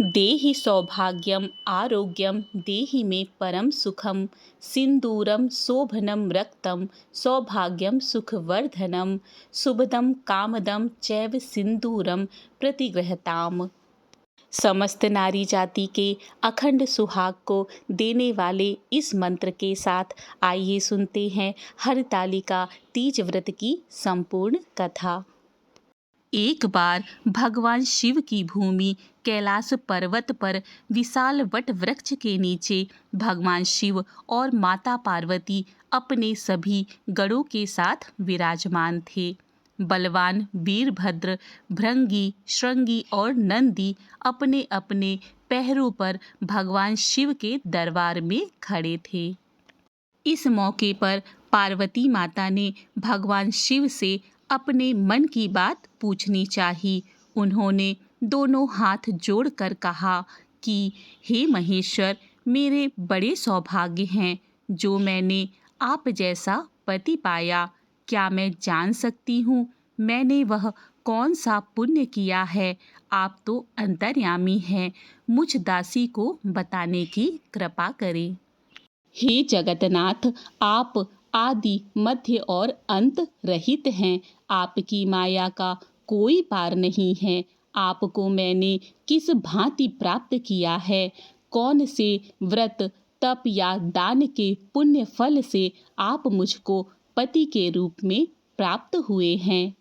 देहि सौभाग्यम आरोग्यम देहि मे परम सुखम सिंदूरम शोभनम रक्तम सौभाग्यम सुखवर्धनम शुभदम कामदम चैव सिंदूरम प्रतिगृहताम। समस्त नारी जाति के अखंड सुहाग को देने वाले इस मंत्र के साथ आइए सुनते हैं हरतालिका तीज व्रत की संपूर्ण कथा। एक बार भगवान शिव की भूमि कैलाश पर्वत पर विशाल वट वृक्ष के नीचे भगवान शिव और माता पार्वती अपने सभी गणों के साथ विराजमान थे। बलवान वीरभद्र, भृंगी, श्रृंगी और नंदी अपने अपने पैरों पर भगवान शिव के दरबार में खड़े थे। इस मौके पर पार्वती माता ने भगवान शिव से अपने मन की बात पूछनी चाही। उन्होंने दोनों हाथ जोड़कर कहा कि हे महेश्वर, मेरे बड़े सौभाग्य हैं जो मैंने आप जैसा पति पाया। क्या मैं जान सकती हूँ मैंने वह कौन सा पुण्य किया है? आप तो अंतर्यामी हैं, मुझ दासी को बताने की कृपा करें। हे जगन्नाथ, आप आदि मध्य और अंत रहित हैं। आपकी माया का कोई पार नहीं है। आपको मैंने किस भांति प्राप्त किया है? कौन से व्रत, तप या दान के पुण्य फल से आप मुझको पति के रूप में प्राप्त हुए हैं?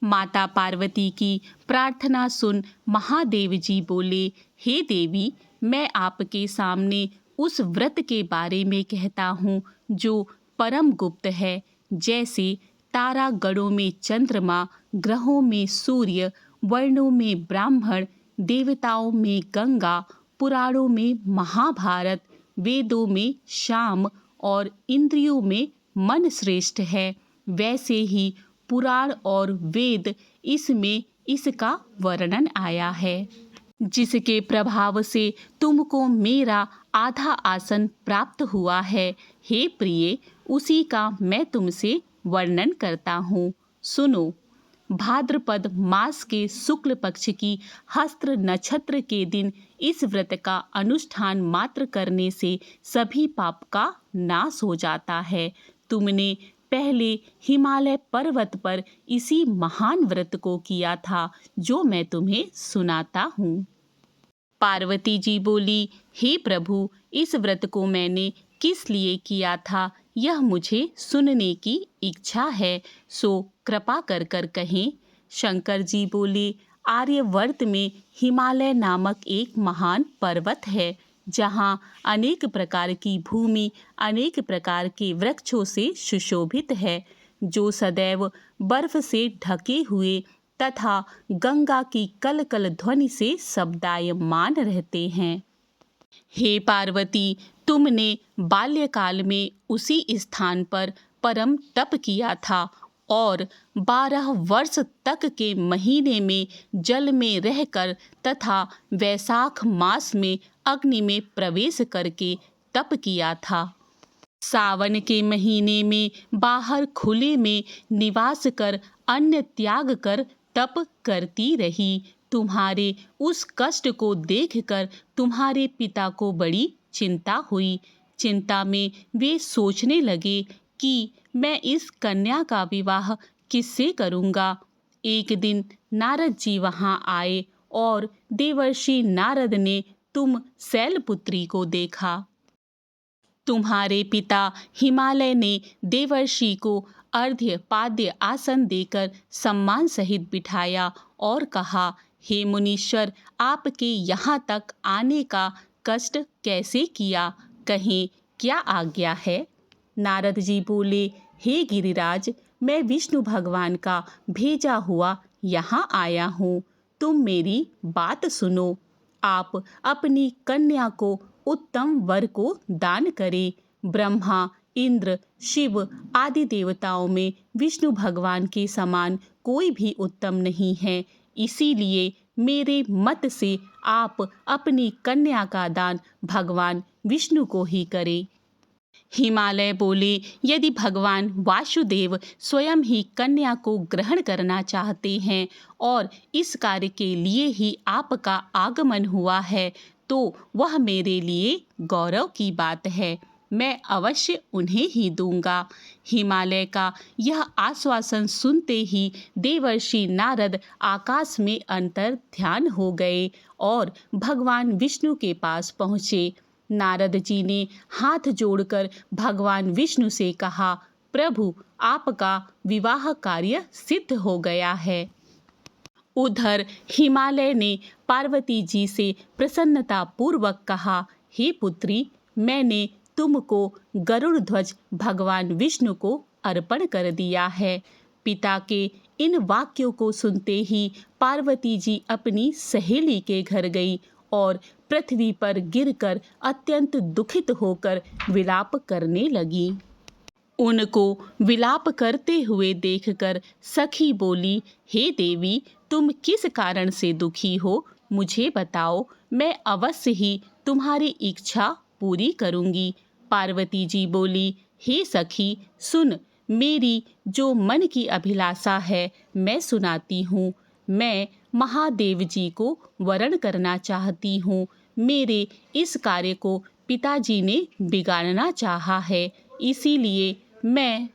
माता पार्वती की प्रार्थना सुन महादेव जी बोले, हे देवी, मैं आपके सामने उस व्रत के बारे में कहता हूँ जो परम गुप्त है। जैसे तारा गणों में चंद्रमा, ग्रहों में सूर्य, वर्णों में ब्राह्मण, देवताओं में गंगा, पुराणों में महाभारत, वेदों में शाम और इंद्रियों में मन श्रेष्ठ है, वैसे ही पुराण और वेद इसमें इसका वर्णन आया है। जिसके प्रभाव से तुमको मेरा आधा आसन प्राप्त हुआ है। हे प्रिय, उसी का मैं तुमसे वर्णन करता हूँ, सुनो। भाद्रपद मास के शुक्ल पक्ष की हस्त्र नक्षत्र के दिन इस व्रत का अनुष्ठान मात्र करने से सभी पाप का नाश हो जाता है। तुमने पहले हिमालय पर्वत पर इसी महान व्रत को किया था जो मैं तुम्हें सुनाता हूँ। पार्वती जी बोली, हे प्रभु, इस व्रत को मैंने किस लिए किया था यह मुझे सुनने की इच्छा है, सो कृपा कर कर कहें। शंकर जी बोले, आर्यवर्त में हिमालय नामक एक महान पर्वत है जहाँ अनेक प्रकार की भूमि अनेक प्रकार के वृक्षों से सुशोभित है, जो सदैव बर्फ से ढके हुए तथा गंगा की कल कल ध्वनि से शब्दायमान रहते हैं। हे पार्वती, तुमने बाल्यकाल में उसी स्थान पर परम तप किया था और 12 वर्ष तक के महीने में जल में रहकर तथा वैशाख मास में अग्नि में प्रवेश करके तप किया था। सावन के महीने में बाहर खुले में निवास कर अन्न त्याग कर तप करती रही। तुम्हारे उस कष्ट को देखकर तुम्हारे पिता को बड़ी चिंता हुई। चिंता में वे सोचने लगे कि मैं इस कन्या का विवाह किससे करूँगा। एक दिन नारद जी वहाँ आए और देवर्षि नारद ने तुम शैलपुत्री को देखा। तुम्हारे पिता हिमालय ने देवर्षि को अर्घ्य पाद्य आसन देकर सम्मान सहित बिठाया और कहा, हे मुनीश्वर, आपके यहाँ तक आने का कष्ट कैसे किया, कहें क्या आज्ञा है। नारद जी बोले, हे गिरिराज, मैं विष्णु भगवान का भेजा हुआ यहाँ आया हूँ। तुम मेरी बात सुनो। आप अपनी कन्या को उत्तम वर को दान करें। ब्रह्मा, इंद्र, शिव आदि देवताओं में विष्णु भगवान के समान कोई भी उत्तम नहीं है। इसीलिए मेरे मत से आप अपनी कन्या का दान भगवान विष्णु को ही करें। हिमालय बोले, यदि भगवान वासुदेव स्वयं ही कन्या को ग्रहण करना चाहते हैं और इस कार्य के लिए ही आपका आगमन हुआ है, तो वह मेरे लिए गौरव की बात है। मैं अवश्य उन्हें ही दूंगा। हिमालय का यह आश्वासन सुनते ही देवर्षि नारद आकाश में अंतर ध्यान हो गए और भगवान विष्णु के पास पहुँचे। नारद जी ने हाथ जोड़कर भगवान विष्णु से कहा, प्रभु, आपका विवाह कार्य सिद्ध हो गया है। उधर हिमालय ने पार्वती जी से प्रसन्नता पूर्वक कहा, हे पुत्री, मैंने तुमको गरुड़ ध्वज भगवान विष्णु को अर्पण कर दिया है। पिता के इन वाक्यों को सुनते ही पार्वती जी अपनी सहेली के घर गई और पृथ्वी पर गिरकर अत्यंत दुखित होकर विलाप करने लगी। उनको विलाप करते हुए देखकर सखी बोली, हे देवी, तुम किस कारण से दुखी हो, मुझे बताओ, मैं अवश्य ही तुम्हारी इच्छा पूरी करूंगी। पार्वती जी बोली, हे सखी, सुन, मेरी जो मन की अभिलाषा है मैं सुनाती हूँ। मैं महादेव जी को वरण करना चाहती हूँ। मेरे इस कार्य को पिताजी ने बिगाड़ना चाहा है, इसीलिए मैं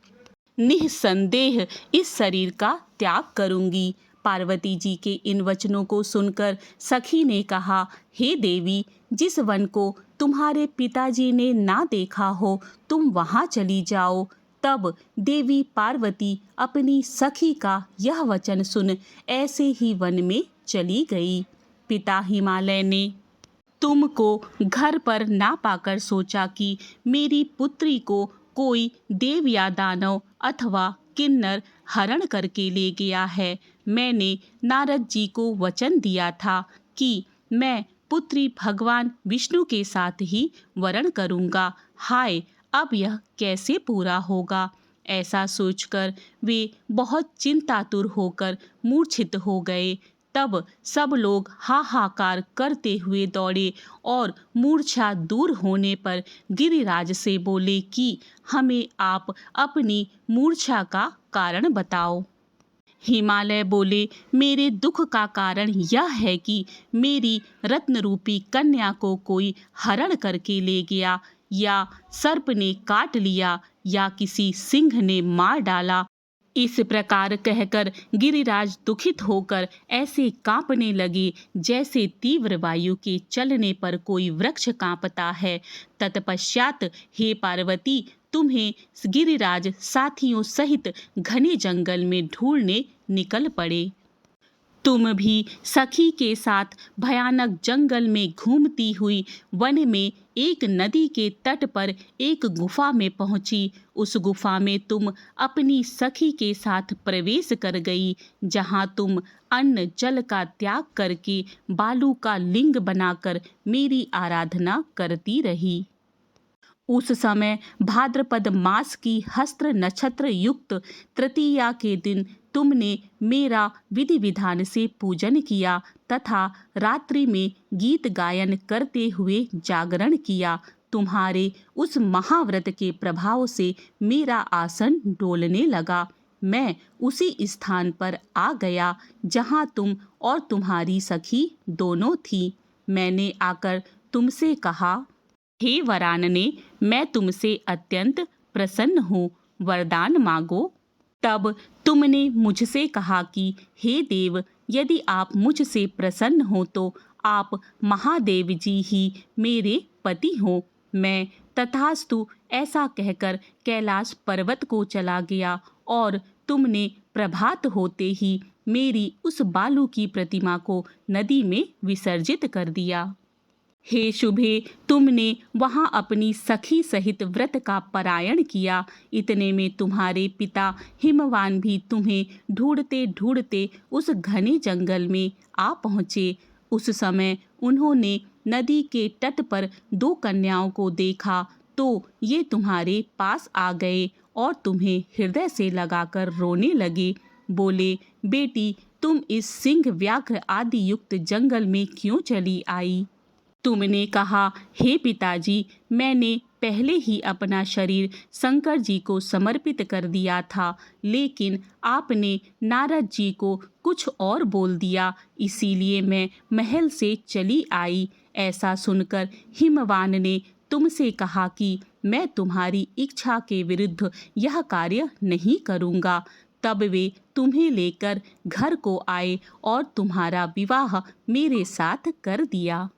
निस्संदेह इस शरीर का त्याग करूंगी। पार्वती जी के इन वचनों को सुनकर सखी ने कहा, हे देवी, जिस वन को तुम्हारे पिताजी ने ना देखा हो, तुम वहां चली जाओ। तब देवी पार्वती अपनी सखी का यह वचन सुन ऐसे ही वन में चली गई। पिता हिमालय ने तुमको घर पर ना पाकर सोचा कि मेरी पुत्री को कोई देव या दानव अथवा किन्नर हरण करके ले गया है। मैंने नारद जी को वचन दिया था कि मैं पुत्री भगवान विष्णु के साथ ही वरण करूंगा। हाय, अब यह कैसे पूरा होगा? ऐसा सोचकर वे बहुत चिंतातुर होकर मूर्छित हो गए। तब सब लोग हाहाकार करते हुए दौड़े और मूर्छा दूर होने पर गिरिराज से बोले कि हमें आप अपनी मूर्छा का कारण बताओ। हिमालय बोले, मेरे दुख का कारण यह है कि मेरी रत्न रूपी कन्या को कोई हरण करके ले गया, या सर्प ने काट लिया, या किसी सिंह ने मार डाला। इस प्रकार कहकर गिरिराज दुखित होकर ऐसे कांपने लगे जैसे तीव्र वायु के चलने पर कोई वृक्ष कांपता है। तत्पश्चात हे पार्वती, तुम्हें गिरिराज साथियों सहित घने जंगल में ढूंढने निकल पड़े। तुम भी सखी के साथ भयानक जंगल में घूमती हुई वन में एक नदी के तट पर एक गुफा में पहुंची। उस गुफा में तुम अपनी सखी के साथ प्रवेश कर गई, जहां तुम अन्न जल का त्याग करके बालू का लिंग बनाकर मेरी आराधना करती रही। उस समय भाद्रपद मास की हस्त्र नक्षत्र युक्त तृतीया के दिन तुमने मेरा विधि विधान से पूजन किया तथा रात्रि में गीत गायन करते हुए जागरण किया। तुम्हारे उस महाव्रत के प्रभाव से मेरा आसन डोलने लगा। मैं उसी स्थान पर आ गया जहां तुम और तुम्हारी सखी दोनों थी। मैंने आकर तुमसे कहा, हे वरानने, मैं तुमसे अत्यंत प्रसन्न हूँ, वरदान मांगो। तब तुमने मुझसे कहा कि हे देव, यदि आप मुझसे प्रसन्न हो तो आप महादेव जी ही मेरे पति हो। मैं तथास्तु ऐसा कहकर कैलाश पर्वत को चला गया और तुमने प्रभात होते ही मेरी उस बालू की प्रतिमा को नदी में विसर्जित कर दिया। हे शुभे, तुमने वहां अपनी सखी सहित व्रत का पारायण किया। इतने में तुम्हारे पिता हिमवान भी तुम्हें ढूंढते ढूंढते उस घने जंगल में आ पहुँचे। उस समय उन्होंने नदी के तट पर दो कन्याओं को देखा तो ये तुम्हारे पास आ गए और तुम्हें हृदय से लगाकर रोने लगे। बोले, बेटी, तुम इस सिंह व्याघ्र आदि युक्त जंगल में क्यों चली आई? तुमने कहा, हे पिताजी, मैंने पहले ही अपना शरीर शंकर जी को समर्पित कर दिया था, लेकिन आपने नारद जी को कुछ और बोल दिया, इसीलिए मैं महल से चली आई। ऐसा सुनकर हिमवान ने तुमसे कहा कि मैं तुम्हारी इच्छा के विरुद्ध यह कार्य नहीं करूँगा। तब वे तुम्हें लेकर घर को आए और तुम्हारा विवाह मेरे साथ कर दिया।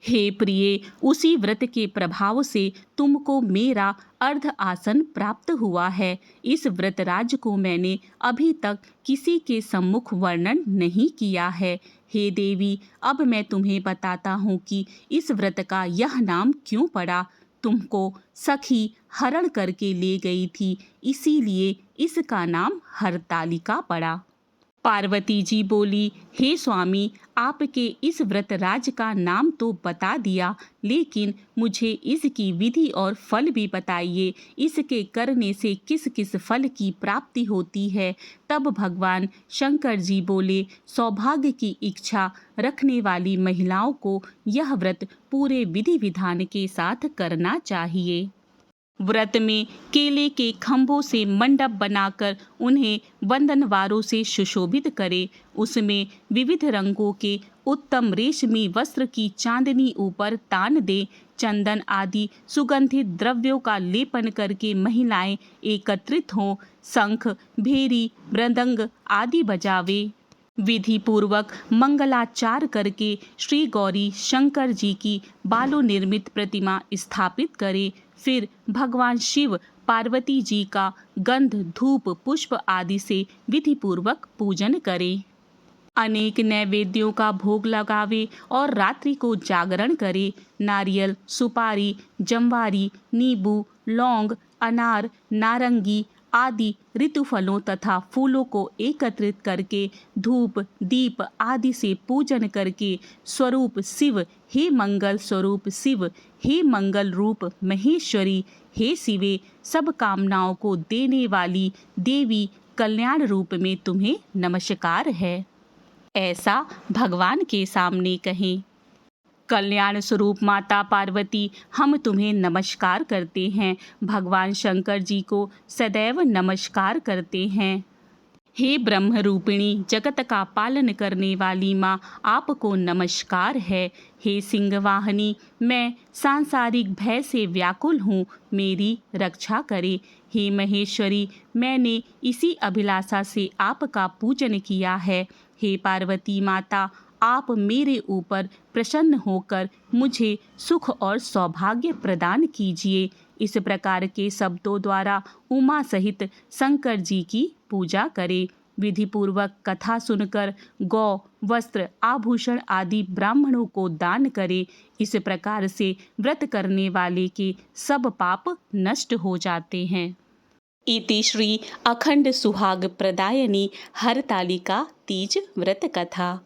हे प्रिय, उसी व्रत के प्रभाव से तुमको मेरा अर्ध आसन प्राप्त हुआ है। इस व्रतराज को मैंने अभी तक किसी के सम्मुख वर्णन नहीं किया है। हे देवी, अब मैं तुम्हें बताता हूँ कि इस व्रत का यह नाम क्यों पड़ा। तुमको सखी हरण करके ले गई थी, इसीलिए इसका नाम हरतालिका पड़ा। पार्वती जी बोली, हे स्वामी, आपके इस व्रतराज का नाम तो बता दिया, लेकिन मुझे इसकी विधि और फल भी बताइए। इसके करने से किस किस फल की प्राप्ति होती है। तब भगवान शंकर जी बोले, सौभाग्य की इच्छा रखने वाली महिलाओं को यह व्रत पूरे विधि विधान के साथ करना चाहिए। व्रत में केले के खंभों से मंडप बनाकर उन्हें बंधनवारों से सुशोभित करे। उसमें विविध रंगों के उत्तम रेशमी वस्त्र की चांदनी ऊपर तान दे। चंदन आदि सुगंधित द्रव्यों का लेपन करके महिलाएं एकत्रित हों। शंख, भेरी, मृदंग आदि बजावे। विधि पूर्वक मंगलाचार करके श्री गौरी शंकर जी की बालों निर्मित प्रतिमा स्थापित करे। फिर भगवान शिव पार्वती जी का गंध, धूप, पुष्प आदि से विधि पूर्वक पूजन करे। अनेक नैवेद्यों का भोग लगावे और रात्रि को जागरण करे। नारियल, सुपारी, जमवारी, नींबू, लौंग, अनार, नारंगी आदि ऋतु फलों तथा फूलों को एकत्रित करके धूप, दीप आदि से पूजन करके स्वरूप शिव, हे मंगल स्वरूप शिव, हे मंगल रूप महेश्वरी, हे शिवे, सब कामनाओं को देने वाली देवी, कल्याण रूप में तुम्हें नमस्कार है, ऐसा भगवान के सामने कहें। कल्याण स्वरूप माता पार्वती, हम तुम्हें नमस्कार करते हैं। भगवान शंकर जी को सदैव नमस्कार करते हैं। हे ब्रह्म रूपिणी, जगत का पालन करने वाली माँ, आपको नमस्कार है। हे सिंहवाहिनी, मैं सांसारिक भय से व्याकुल हूँ, मेरी रक्षा करे। हे महेश्वरी, मैंने इसी अभिलाषा से आपका पूजन किया है। हे पार्वती माता, आप मेरे ऊपर प्रसन्न होकर मुझे सुख और सौभाग्य प्रदान कीजिए। इस प्रकार के शब्दों द्वारा उमा सहित शंकर जी की पूजा करें। विधि पूर्वक कथा सुनकर गौ, वस्त्र, आभूषण आदि ब्राह्मणों को दान करें। इस प्रकार से व्रत करने वाले के सब पाप नष्ट हो जाते हैं। इति श्री अखंड सुहाग प्रदायनी हरतालिका तीज व्रत कथा।